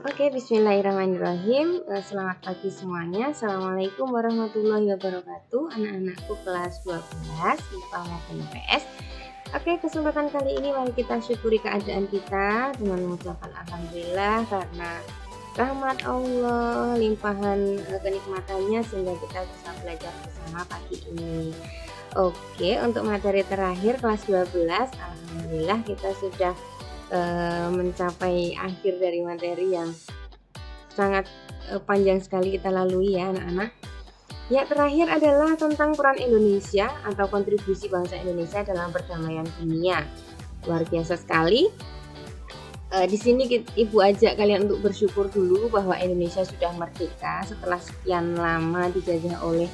Oke, bismillahirrahmanirrahim. Selamat pagi semuanya. Assalamualaikum warahmatullahi wabarakatuh. Anak-anakku kelas 12 IPA maupun IPS. Oke, kesempatan kali ini mari kita syukuri keadaan kita dengan mengucapkan alhamdulillah karena rahmat Allah, limpahan kenikmatannya sehingga kita bisa belajar bersama pagi ini. Oke, untuk materi terakhir kelas 12, alhamdulillah kita sudah mencapai akhir dari materi yang sangat panjang sekali kita lalui ya anak-anak. Ya, terakhir adalah tentang peran Indonesia atau kontribusi bangsa Indonesia dalam perdamaian dunia. Luar biasa sekali. Di sini Ibu ajak kalian untuk bersyukur dulu bahwa Indonesia sudah merdeka setelah sekian lama dijajah oleh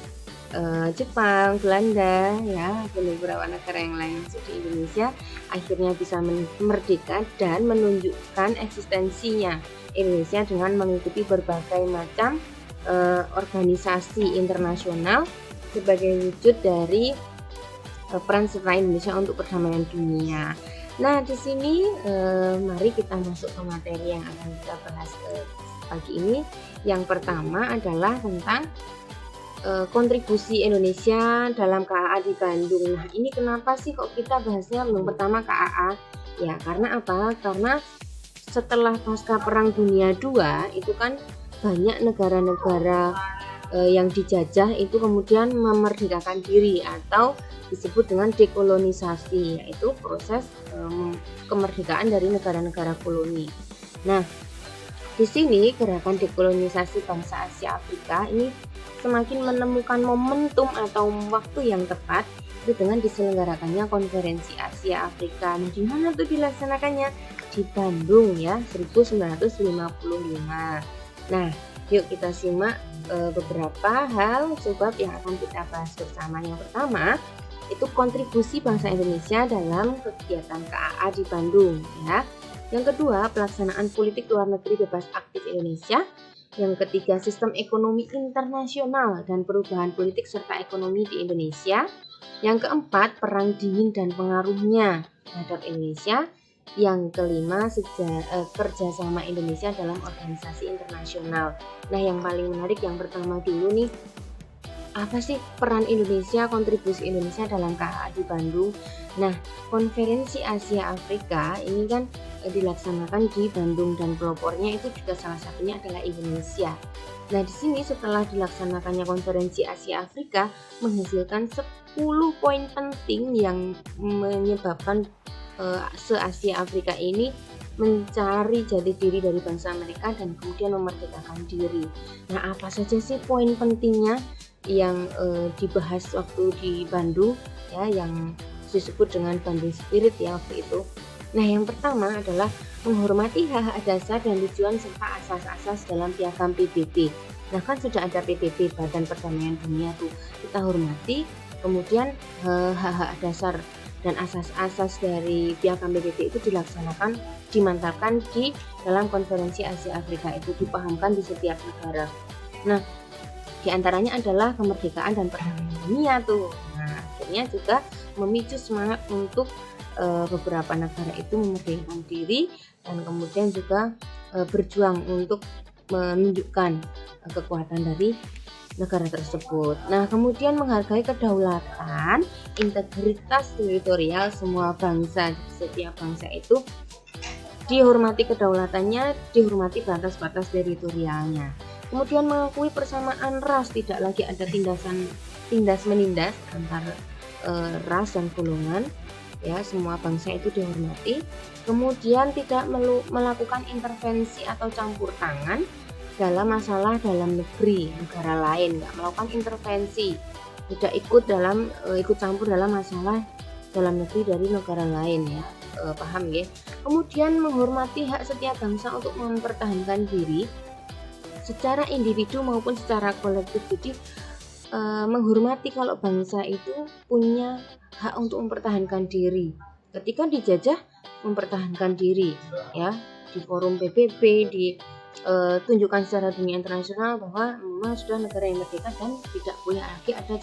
Jepang, Belanda, ya, dan beberapa negara yang lain masuk di Indonesia akhirnya bisa merdeka dan menunjukkan eksistensinya Indonesia dengan mengikuti berbagai macam organisasi internasional sebagai wujud dari peran serta Indonesia untuk perdamaian dunia. Nah, di sini mari kita masuk ke materi yang akan kita bahas pagi ini. Yang pertama adalah tentang kontribusi Indonesia dalam KAA di Bandung. Nah, ini kenapa sih kok kita bahasnya yang pertama KAA? Ya, karena apa? Karena setelah pasca Perang Dunia II itu kan banyak negara-negara yang dijajah itu kemudian memerdekakan diri atau disebut dengan dekolonisasi, yaitu proses kemerdekaan dari negara-negara koloni. Nah, di sini gerakan dekolonisasi bangsa Asia Afrika ini semakin menemukan momentum atau waktu yang tepat itu dengan diselenggarakannya konferensi Asia Afrika. Nah, di mana tuh dilaksanakannya? Di Bandung ya, 1955. Nah, yuk kita simak beberapa hal sebab yang akan kita bahas bersama. Yang pertama, itu kontribusi bangsa Indonesia dalam kegiatan KAA di Bandung ya. Yang kedua, pelaksanaan politik luar negeri bebas aktif Indonesia. Yang ketiga, sistem ekonomi internasional dan perubahan politik serta ekonomi di Indonesia. Yang keempat, perang dingin dan pengaruhnya terhadap Indonesia. Yang kelima, kerjasama Indonesia dalam organisasi internasional. Nah, yang paling menarik yang pertama dulu nih, apa sih peran Indonesia, kontribusi Indonesia dalam KAA di Bandung? Nah, konferensi Asia Afrika ini kan dilaksanakan di Bandung dan pelopornya itu juga salah satunya adalah Indonesia. Nah, di sini setelah dilaksanakannya konferensi Asia Afrika menghasilkan 10 poin penting yang menyebabkan se-Asia Afrika ini mencari jati diri dari bangsa mereka dan kemudian memerdekakan diri. Nah, apa saja sih poin pentingnya yang dibahas waktu di Bandung ya, yang disebut dengan Bandung Spirit ya waktu itu. Nah, yang pertama adalah menghormati hak-hak dasar dan tujuan serta asas-asas dalam piagam PBB. Nah, kan sudah ada PBB, Badan Perdamaian Dunia tuh, kita hormati. Kemudian hak-hak dasar dan asas-asas dari piagam PBB itu dilaksanakan, dimantapkan di dalam konferensi Asia Afrika, itu dipahamkan di setiap negara. Nah, di antaranya adalah kemerdekaan dan perdamaian dunia tuh. Nah, akhirnya juga memicu semangat untuk beberapa negara itu memerdekakan diri dan kemudian juga berjuang untuk menunjukkan kekuatan dari negara tersebut. Nah, kemudian menghargai kedaulatan, integritas teritorial semua bangsa. Setiap bangsa itu dihormati kedaulatannya, dihormati batas-batas teritorialnya. Kemudian mengakui persamaan ras, tidak lagi ada tindas menindas antar ras dan golongan. Ya, semua bangsa itu dihormati. Kemudian tidak melakukan intervensi atau campur tangan dalam masalah dalam negeri negara lain, nggak melakukan intervensi, tidak ikut campur dalam masalah dalam negeri dari negara lain ya, paham ya. Kemudian menghormati hak setiap bangsa untuk mempertahankan diri secara individu maupun secara kolektif. Jadi menghormati kalau bangsa itu punya hak untuk mempertahankan diri. Ketika dijajah, mempertahankan diri ya, di forum PBB, ditunjukkan secara dunia internasional bahwa memang sudah negara yang merdeka dan tidak boleh lagi ada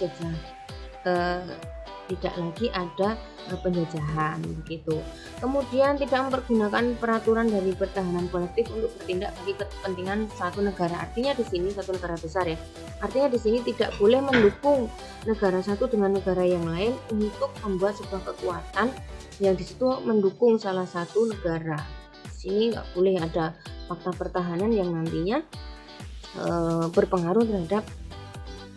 tidak lagi ada penjajahan begitu. Kemudian tidak mempergunakan peraturan dari pertahanan kolektif untuk bertindak bagi kepentingan satu negara. Artinya di sini satu negara besar ya. Artinya di sini tidak boleh mendukung negara satu dengan negara yang lain untuk membuat sebuah kekuatan yang di situ mendukung salah satu negara. Di sini nggak boleh ada fakta pertahanan yang nantinya berpengaruh terhadap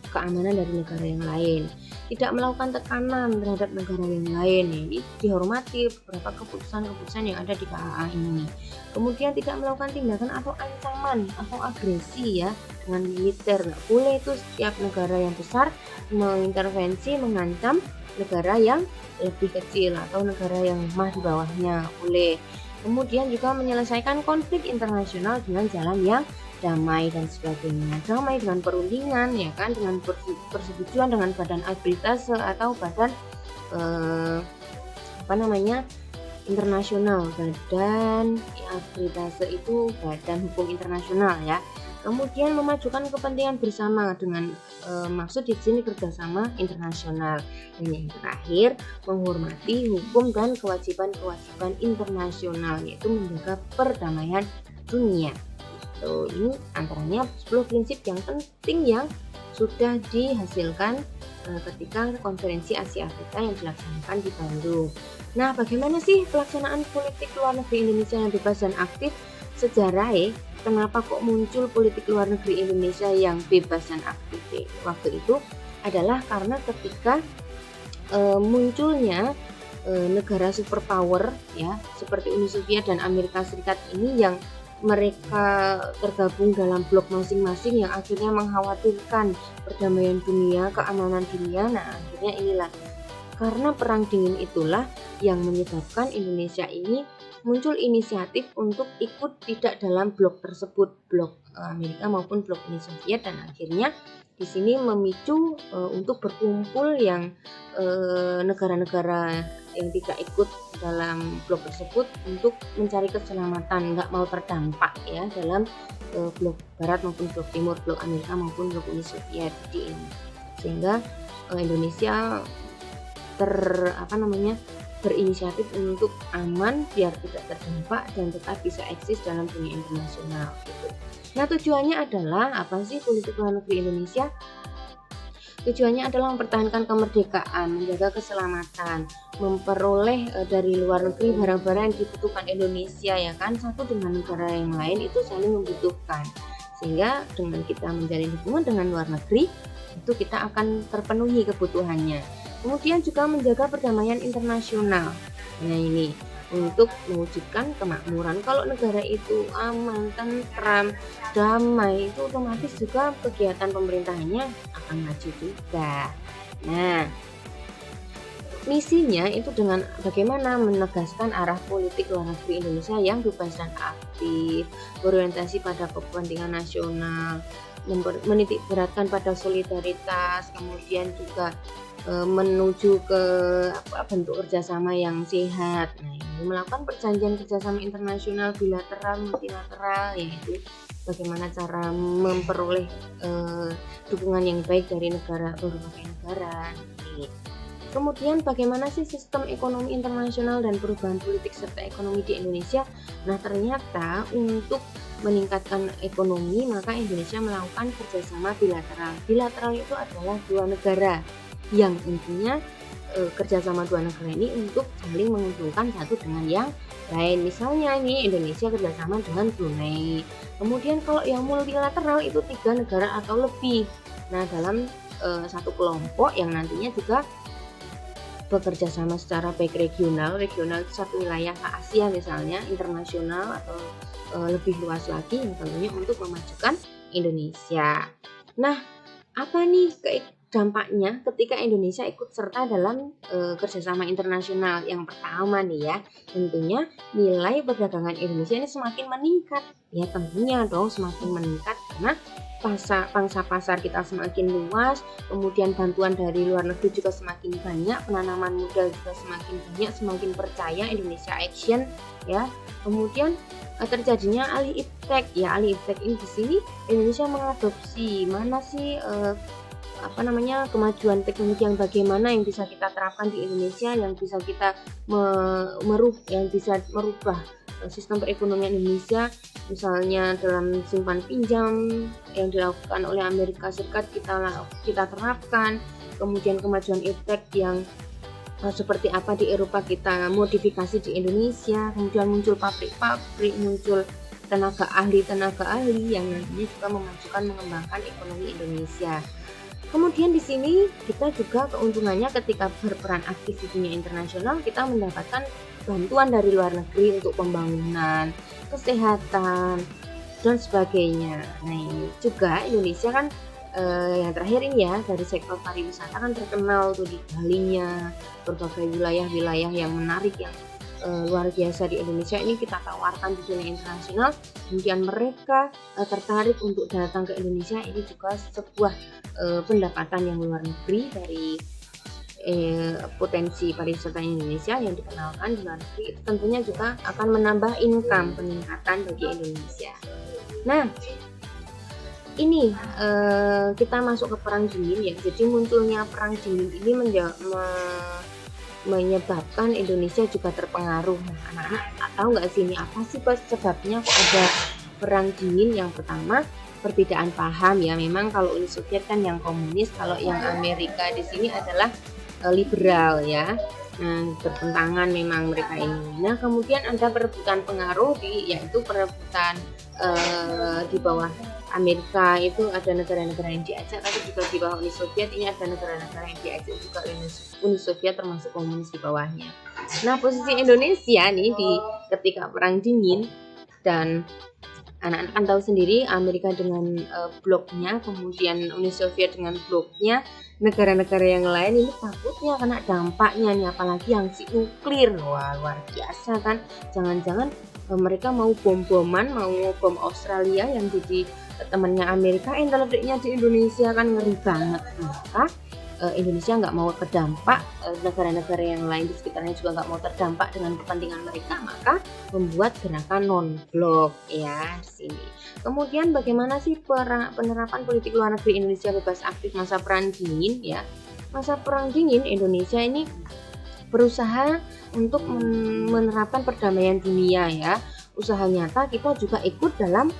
keamanan dari negara yang lain. Tidak melakukan tekanan terhadap negara yang lain, ini dihormati beberapa keputusan-keputusan yang ada di KAA ini. Kemudian tidak melakukan tindakan atau ancaman atau agresi ya dengan militer. Nggak boleh itu setiap negara yang besar mengintervensi, mengancam negara yang lebih kecil atau negara yang lemah di bawahnya, boleh. Kemudian juga menyelesaikan konflik internasional dengan jalan yang damai dan sebagainya. Damai dengan perundingan ya kan, dengan persetujuan dengan badan arbitrase atau badan internasional. Badan arbitrase itu badan hukum internasional ya. Kemudian memajukan kepentingan bersama dengan maksud di sini kerjasama internasional. Dan yang terakhir menghormati hukum dan kewajiban-kewajiban internasional, yaitu menjaga perdamaian dunia. Ini antaranya 10 prinsip yang penting yang sudah dihasilkan ketika konferensi Asia Afrika yang dilaksanakan di Bandung. Nah, bagaimana sih pelaksanaan politik luar negeri Indonesia yang bebas dan aktif? Sejarah kenapa kok muncul politik luar negeri Indonesia yang bebas dan aktif? Waktu itu adalah karena ketika munculnya negara superpower ya seperti Uni Soviet dan Amerika Serikat ini yang mereka tergabung dalam blok masing-masing yang akhirnya mengkhawatirkan perdamaian dunia, keamanan dunia. Nah, akhirnya inilah karena perang dingin itulah yang menyebabkan Indonesia ini muncul inisiatif untuk ikut tidak dalam blok tersebut, blok Amerika maupun blok Uni Soviet, dan akhirnya di sini memicu untuk berkumpul yang negara-negara yang tidak ikut dalam blok tersebut untuk mencari keselamatan, nggak mau terdampak ya dalam blok Barat maupun blok Timur, blok Amerika maupun blok Uni Soviet. Jadi ini sehingga Indonesia berinisiatif untuk aman biar tidak terdampak dan tetap bisa eksis dalam dunia internasional gitu. Nah, tujuannya adalah apa sih politik luar negeri Indonesia? Tujuannya adalah mempertahankan kemerdekaan, menjaga keselamatan, memperoleh dari luar negeri barang-barang yang dibutuhkan Indonesia ya kan, satu dengan negara yang lain itu saling membutuhkan. Sehingga dengan kita menjalin hubungan dengan luar negeri, itu kita akan terpenuhi kebutuhannya. Kemudian juga menjaga perdamaian internasional. Nah, ini untuk mewujudkan kemakmuran. Kalau negara itu aman, tentram, damai, itu otomatis juga kegiatan pemerintahannya akan maju juga. Nah, misinya itu dengan bagaimana menegaskan arah politik luar negeri Indonesia yang bebas dan aktif, berorientasi pada kepentingan nasional, menitik beratkan pada solidaritas, kemudian juga menuju ke bentuk kerjasama yang sehat. Nah, ini melakukan perjanjian kerjasama internasional bilateral, multilateral, yaitu bagaimana cara memperoleh dukungan yang baik dari berbagai negara. Kemudian bagaimana sih sistem ekonomi internasional dan perubahan politik serta ekonomi di Indonesia? Nah, ternyata untuk meningkatkan ekonomi maka Indonesia melakukan kerjasama bilateral. Bilateral itu adalah dua negara yang intinya kerjasama dua negara ini untuk saling menguntungkan satu dengan yang lain. Misalnya ini Indonesia kerjasama dengan Brunei. Kemudian kalau yang multilateral itu 3 negara atau lebih. Nah, dalam satu kelompok yang nantinya juga bekerja sama secara baik regional itu satu wilayah Asia misalnya, internasional atau lebih luas lagi yang tentunya untuk memajukan Indonesia. Nah, apa nih dampaknya ketika Indonesia ikut serta dalam kerjasama internasional? Yang pertama nih ya, tentunya nilai perdagangan Indonesia ini semakin meningkat. Ya tentunya dong semakin meningkat karena pangsa pasar kita semakin luas, kemudian bantuan dari luar negeri juga semakin banyak, penanaman modal juga semakin banyak, semakin percaya Indonesia action ya. Kemudian terjadinya alih iptek. Ya, alih iptek ini di sini Indonesia mengadopsi mana sih kemajuan teknologi yang bagaimana yang bisa kita terapkan di Indonesia, yang bisa kita yang bisa merubah sistem perekonomian Indonesia, misalnya dalam simpan pinjam yang dilakukan oleh Amerika Serikat kita terapkan, kemudian kemajuan iptek yang seperti apa di Eropa kita modifikasi di Indonesia, kemudian muncul pabrik-pabrik, muncul tenaga ahli yang nantinya juga mengembangkan ekonomi Indonesia. Kemudian di sini kita juga keuntungannya ketika berperan aktif di dunia internasional, kita mendapatkan bantuan dari luar negeri untuk pembangunan, kesehatan, dan sebagainya. Nah, ini juga Indonesia kan yang terakhir ini ya, dari sektor pariwisata kan terkenal tuh di Balinya, berbagai wilayah-wilayah yang menarik yang luar biasa di Indonesia ini kita tawarkan di dunia internasional, kemudian mereka tertarik untuk datang ke Indonesia. Ini juga sebuah pendapatan yang luar negeri dari potensi pariwisata Indonesia yang dikenalkan di luar negeri, itu tentunya juga akan menambah peningkatan bagi Indonesia. Nah, ini kita masuk ke perang dingin ya. Jadi munculnya perang dingin ini menyebabkan Indonesia juga terpengaruh. Nah, anak-anak tahu nggak sih ini apa sih sebabnya kok ada perang dingin? Yang pertama, perbedaan paham ya. Memang kalau Uni Soviet kan yang komunis, kalau yang Amerika di sini adalah liberal ya. Nah, bertentangan memang mereka ini. Nah, kemudian ada perebutan pengaruh yaitu perebutan di bawah Amerika itu ada negara-negara yang diajak, tapi juga di bawah Uni Soviet ini ada negara-negara yang diajak juga Uni Soviet termasuk komunis di bawahnya. Nah, posisi Indonesia nih ketika perang dingin, dan anak-anak kan tahu sendiri Amerika dengan bloknya, kemudian Uni Soviet dengan bloknya, negara-negara yang lain ini takutnya kena dampaknya nih, apalagi yang nuklir. Wah, luar biasa kan, jangan-jangan mereka mau bom-boman, mau bom Australia yang jadi temannya Amerika, terlebihnya di Indonesia, kan ngeri banget. Maka Indonesia nggak mau terdampak, negara-negara yang lain di sekitarnya juga nggak mau terdampak dengan kepentingan mereka, maka membuat gerakan non-blok ya di sini. Kemudian bagaimana sih penerapan politik luar negeri Indonesia bebas aktif masa perang dingin ya? Masa perang dingin Indonesia ini berusaha untuk menerapkan perdamaian dunia ya. Usaha nyata kita juga ikut dalam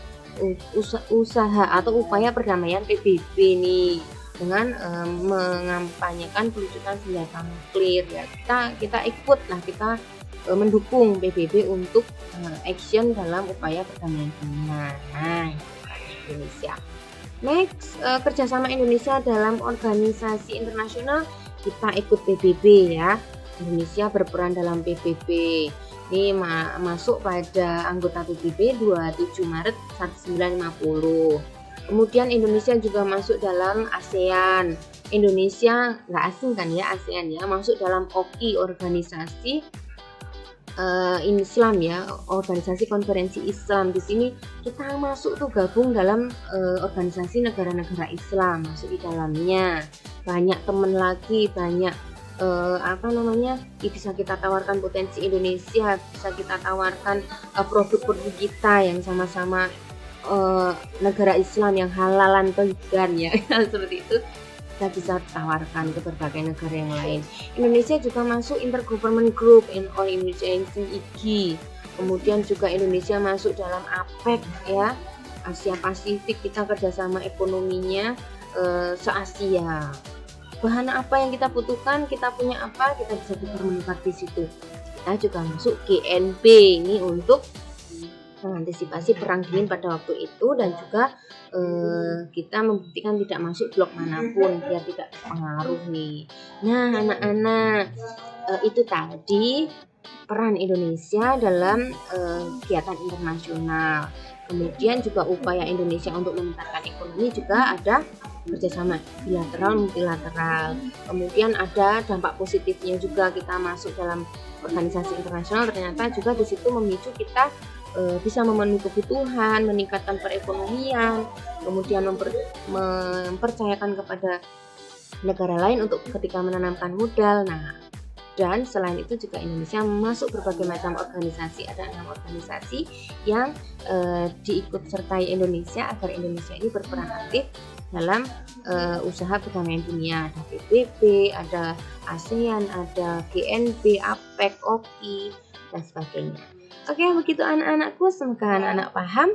usaha atau upaya perdamaian PBB nih, dengan mengampanyekan pelucutan senjata nuklir ya. Kita ikut lah, kita mendukung PBB untuk action dalam upaya perdamaian dunia. Nah, Indonesia. Next, kerjasama Indonesia dalam organisasi internasional, kita ikut PBB ya. Indonesia berperan dalam PBB. Ini masuk pada anggota PBB 27 Maret 1950. Kemudian Indonesia juga masuk dalam ASEAN. Indonesia nggak asing kan ya, ASEAN ya, masuk dalam OKI, organisasi Islam ya, organisasi konferensi Islam. Di sini kita masuk tuh gabung dalam organisasi negara-negara Islam, masuk di dalamnya. Banyak teman lagi, banyak bisa kita tawarkan potensi Indonesia, bisa kita tawarkan produk-produk kita yang sama-sama negara Islam yang halalan vegan ya seperti itu, kita bisa tawarkan ke berbagai negara yang lain. Indonesia juga masuk Intergovernment Group in All Indonesia IGI. Kemudian juga Indonesia masuk dalam APEC ya, Asia Pasifik. Kita kerjasama ekonominya se-Asia. Bahan apa yang kita butuhkan, kita punya apa, kita bisa dipertemukan di situ. Kita juga masuk GNB ini untuk mengantisipasi perang dingin pada waktu itu, dan juga kita membuktikan tidak masuk blok manapun biar tidak terpengaruh nih. Nah, anak-anak, itu tadi peran Indonesia dalam kegiatan internasional. Kemudian juga upaya Indonesia untuk meningkatkan ekonomi, juga ada kerjasama bilateral, multilateral. Kemudian ada dampak positifnya juga, kita masuk dalam organisasi internasional, ternyata juga di situ memicu kita bisa memenuhi kebutuhan, meningkatkan perekonomian, kemudian mempercayakan kepada negara lain untuk ketika menanamkan modal. Nah, dan selain itu juga Indonesia masuk berbagai macam organisasi. Ada 6 organisasi yang diikut sertai Indonesia agar Indonesia ini berperan aktif dalam usaha perdamaian dunia. Ada PBB, ada ASEAN, ada GNB, APEC, OKI, dan sebagainya. Oke, begitu anak-anakku, semoga anak-anak paham.